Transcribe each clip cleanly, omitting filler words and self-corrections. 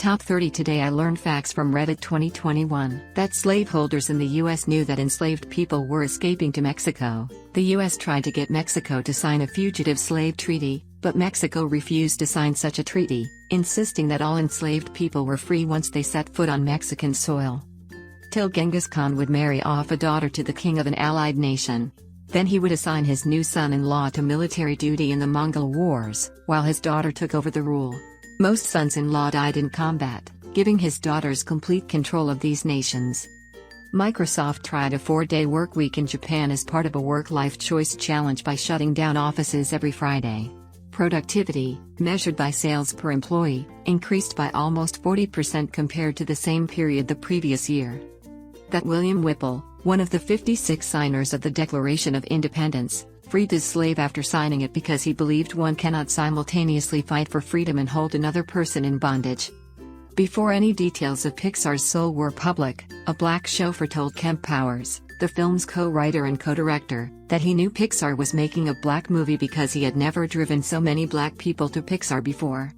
Top 30 Today I learned facts from Reddit 2021 that slaveholders in the U.S. knew that enslaved people were escaping to Mexico. The U.S. tried to get Mexico to sign a fugitive slave treaty, but Mexico refused to sign such a treaty, insisting that all enslaved people were free once they set foot on Mexican soil. Till Genghis Khan would marry off a daughter to the king of an allied nation. Then he would assign his new son-in-law to military duty in the Mongol Wars, while his daughter took over the rule. Most sons-in-law died in combat, giving his daughters complete control of these nations. Microsoft tried a 4-day workweek in Japan as part of a work-life choice challenge by shutting down offices every Friday. Productivity, measured by sales per employee, increased by almost 40% compared to the same period the previous year. That William Whipple, one of the 56 signers of the Declaration of Independence, freed his slave after signing it because he believed one cannot simultaneously fight for freedom and hold another person in bondage. Before any details of Pixar's Soul were public, a black chauffeur told Kemp Powers, the film's co-writer and co-director, that he knew Pixar was making a black movie because he had never driven so many black people to Pixar before.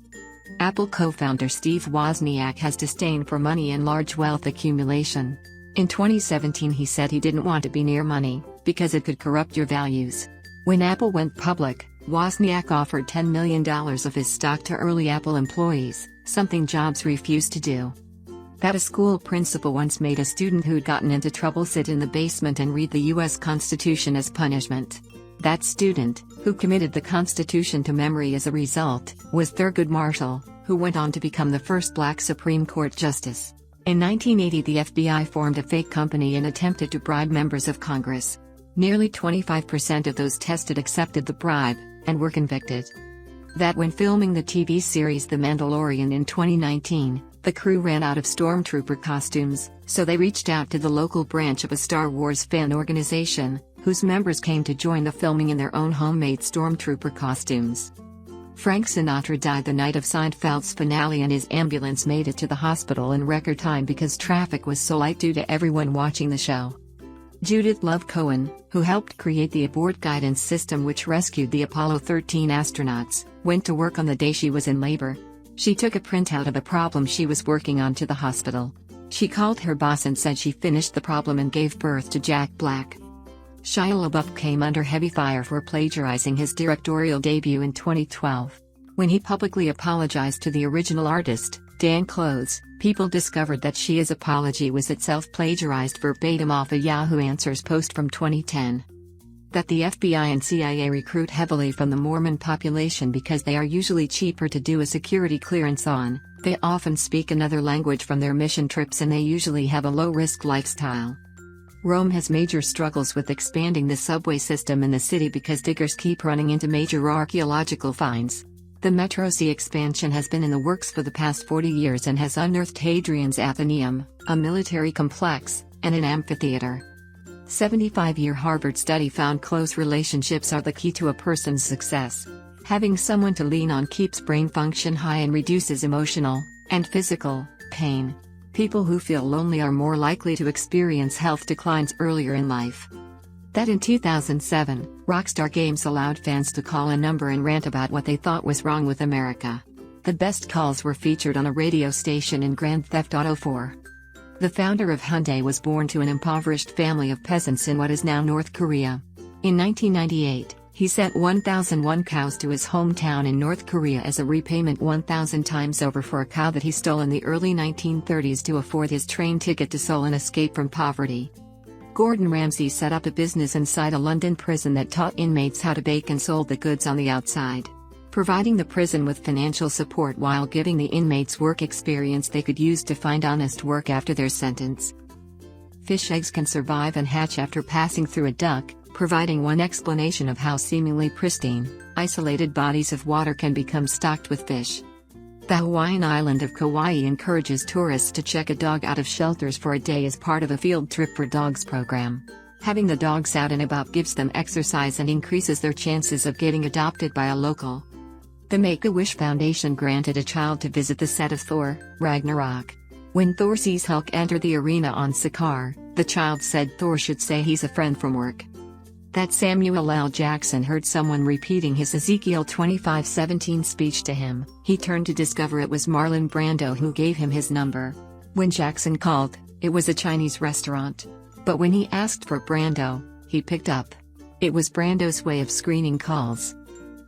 Apple co-founder Steve Wozniak has disdain for money and large wealth accumulation. In 2017 he said he didn't want to be near money, because it could corrupt your values. When Apple went public, Wozniak offered $10 million of his stock to early Apple employees, something Jobs refused to do. That a school principal once made a student who'd gotten into trouble sit in the basement and read the U.S. Constitution as punishment. That student, who committed the Constitution to memory as a result, was Thurgood Marshall, who went on to become the first black Supreme Court justice. In 1980 the FBI formed a fake company and attempted to bribe members of Congress. Nearly 25% of those tested accepted the bribe, and were convicted. That when filming the TV series The Mandalorian in 2019, the crew ran out of stormtrooper costumes, so they reached out to the local branch of a Star Wars fan organization, whose members came to join the filming in their own homemade stormtrooper costumes. Frank Sinatra died the night of Seinfeld's finale and his ambulance made it to the hospital in record time because traffic was so light due to everyone watching the show. Judith Love Cohen, who helped create the abort guidance system which rescued the Apollo 13 astronauts, went to work on the day she was in labor. She took a printout of a problem she was working on to the hospital. She called her boss and said she finished the problem and gave birth to Jack Black. Shia LaBeouf came under heavy fire for plagiarizing his directorial debut in 2012. When he publicly apologized to the original artist, Dan Clothes, people discovered that Shia's apology was itself plagiarized verbatim off a Yahoo Answers post from 2010. That the FBI and CIA recruit heavily from the Mormon population because they are usually cheaper to do a security clearance on, they often speak another language from their mission trips and they usually have a low-risk lifestyle. Rome has major struggles with expanding the subway system in the city because diggers keep running into major archaeological finds. The Metro C expansion has been in the works for the past 40 years and has unearthed Hadrian's Athenaeum, a military complex, and an amphitheater. 75-year Harvard study found close relationships are the key to a person's success. Having someone to lean on keeps brain function high and reduces emotional and physical pain. People who feel lonely are more likely to experience health declines earlier in life. That in 2007, Rockstar Games allowed fans to call a number and rant about what they thought was wrong with America. The best calls were featured on a radio station in Grand Theft Auto 4. The founder of Hyundai was born to an impoverished family of peasants in what is now North Korea. In 1998, he sent 1,001 cows to his hometown in North Korea as a repayment 1,000 times over for a cow that he stole in the early 1930s to afford his train ticket to Seoul and escape from poverty. Gordon Ramsay set up a business inside a London prison that taught inmates how to bake and sold the goods on the outside, providing the prison with financial support while giving the inmates work experience they could use to find honest work after their sentence. Fish eggs can survive and hatch after passing through a duct, providing one explanation of how seemingly pristine, isolated bodies of water can become stocked with fish. The Hawaiian island of Kauai encourages tourists to check a dog out of shelters for a day as part of a field trip for dogs program. Having the dogs out and about gives them exercise and increases their chances of getting adopted by a local. The Make-A-Wish Foundation granted a child to visit the set of Thor, Ragnarok. When Thor sees Hulk enter the arena on Sakaar, the child said Thor should say he's a friend from work. that Samuel L. Jackson heard someone repeating his Ezekiel 25:17 speech to him. He turned to discover it was Marlon Brando who gave him his number. When Jackson called, it was a Chinese restaurant. But when he asked for Brando, he picked up. It was Brando's way of screening calls.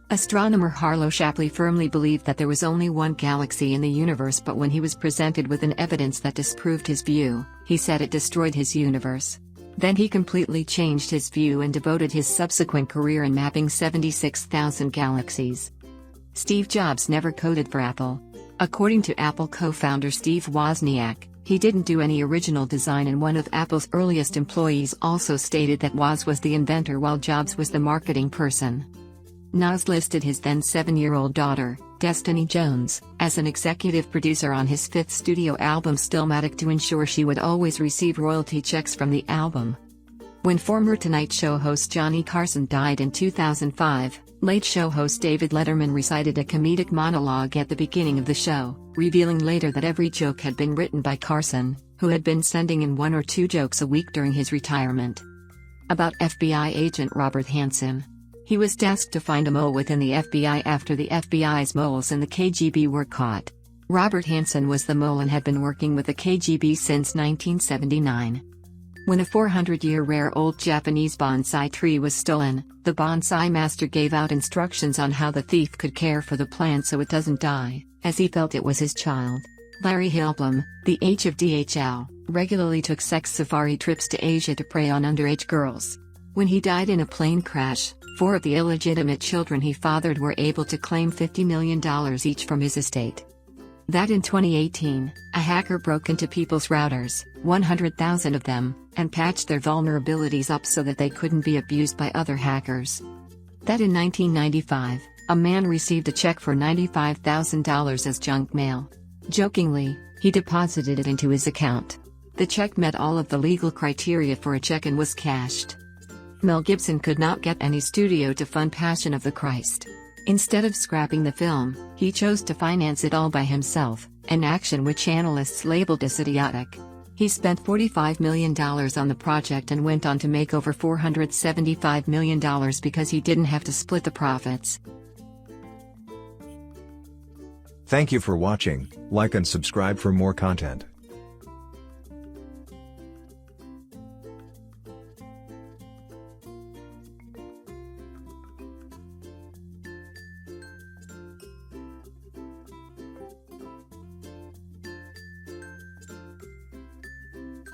Astronomer Harlow Shapley firmly believed that there was only one galaxy in the universe, but when he was presented with an evidence that disproved his view, he said it destroyed his universe. Then he completely changed his view and devoted his subsequent career in mapping 76,000 galaxies. Steve Jobs never coded for Apple. According to Apple co-founder Steve Wozniak, he didn't do any original design, and one of Apple's earliest employees also stated that Woz was the inventor while Jobs was the marketing person. Nas listed his then 7-year-old daughter, Destiny Jones, as an executive producer on his 5th studio album Stillmatic to ensure she would always receive royalty checks from the album. When former Tonight Show host Johnny Carson died in 2005, Late Show host David Letterman recited a comedic monologue at the beginning of the show, revealing later that every joke had been written by Carson, who had been sending in 1 or 2 jokes a week during his retirement. About FBI agent Robert Hansen. He was tasked to find a mole within the FBI after the FBI's moles in the KGB were caught. Robert Hansen was the mole and had been working with the KGB since 1979. When a 400-year rare old Japanese bonsai tree was stolen, the bonsai master gave out instructions on how the thief could care for the plant so it doesn't die, as he felt it was his child. Larry Hilblum, the H of DHL, regularly took sex safari trips to Asia to prey on underage girls. When he died in a plane crash, 4 of the illegitimate children he fathered were able to claim $50 million each from his estate. That in 2018, a hacker broke into people's routers, 100,000 of them, and patched their vulnerabilities up so that they couldn't be abused by other hackers. That in 1995, a man received a check for $95,000 as junk mail. Jokingly, he deposited it into his account. The check met all of the legal criteria for a check and was cashed. Mel Gibson could not get any studio to fund Passion of the Christ. Instead of scrapping the film, he chose to finance it all by himself, an action which analysts labeled as idiotic. He spent $45 million on the project and went on to make over $475 million because he didn't have to split the profits. Thank you for watching. Like and subscribe for more content.